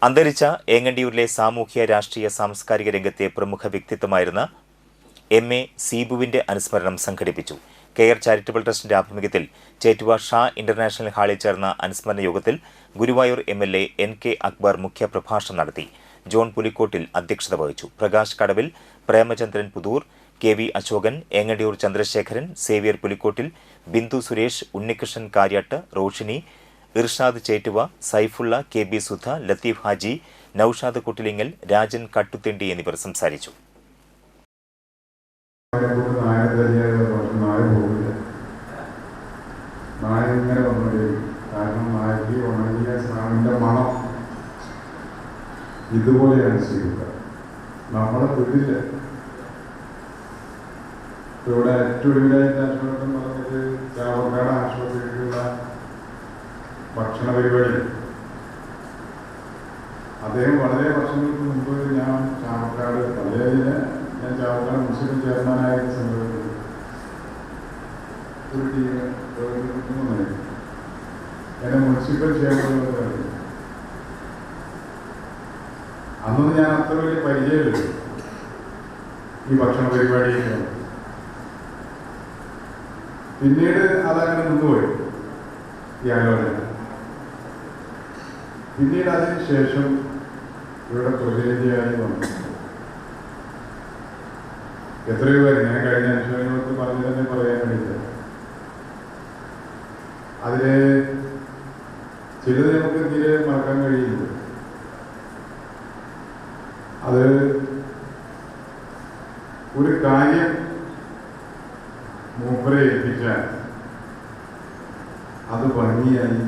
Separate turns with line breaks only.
അന്തരിച്ച ഏങ്ങണ്ടിയൂരിലെ സാമൂഹ്യ രാഷ്ട്രീയ സാംസ്കാരിക രംഗത്തെ പ്രമുഖ വ്യക്തിത്വമായിരുന്ന MA സീബുവിന്റെ അനുസ്മരണം സംഘടിപ്പിച്ചു. കെയർ ചാരിറ്റബിൾ ട്രസ്റ്റിന്റെ ആഭിമുഖ്യത്തിൽ ചേറ്റുവ ഷാ ഇന്റർനാഷണൽ ഹാളിൽ ചേർന്ന അനുസ്മരണ യോഗത്തിൽ ഗുരുവായൂർ MLA NK അക്ബർ മുഖ്യപ്രഭാഷണം നടത്തി. ജോൺ പുലിക്കോട്ടിൽ അധ്യക്ഷത വഹിച്ചു. Prakash Kadavil, Premachandran Puthur, KV Ashokan, Engandiyur Chandrasekharan, Xavier Pulikkottil, Bindu Suresh, Unnikrishnan Karyattu, Roshini, Irshad Chettuva, Saifulla, KB Sudha, Latheef Haji, Noushad Kuttilingal, Rajan Kattuthindi എന്നിവർ സംസാരിച്ചു.
ഇതുപോലെയാണ് ചെയ്യുക. നമ്മുടെ വീട്ടില് ഇവിടെ ഏറ്റവും ഒടുവിലായിട്ട് ആശുപത്രി പറഞ്ഞത് ചാവക്കാട് ആശുപത്രിയിലുള്ള ഭക്ഷണ പരിപാടി. അദ്ദേഹം വളരെ വർഷങ്ങൾക്ക് മുമ്പ് ഞാൻ ചാവക്കാട് മുനിസിപ്പൽ ചെയർമാനായിരുന്ന സമയത്ത് ഒരു ടീം എന്നെ മുനിസിപ്പൽ ചെയർമാൻ പറഞ്ഞു. അന്നൊന്നും ഞാൻ അത്ര വലിയ പരിചയമില്ല ഈ ഭക്ഷണ പരിപാടിയിൽ. പിന്നീട് അതങ്ങനെ നിന്നുപോയി ഈ ആലോചന. പിന്നീട് അതിന് ശേഷം ഇവിടെ പ്രതിനിധിയായി വന്നു. എത്രയോ പേര് ഞാൻ കഴിഞ്ഞ അനുശോചനങ്ങൾക്ക് പറഞ്ഞു തന്നെ പറയാൻ കഴിയില്ല. അതിലെ ചിലത് നമുക്ക് തീരെ മറക്കാൻ കഴിയില്ല. അത് ഒരു കാര്യം മൂപ്പരെ ഏൽപ്പിച്ചാൽ അത് ഭംഗിയായി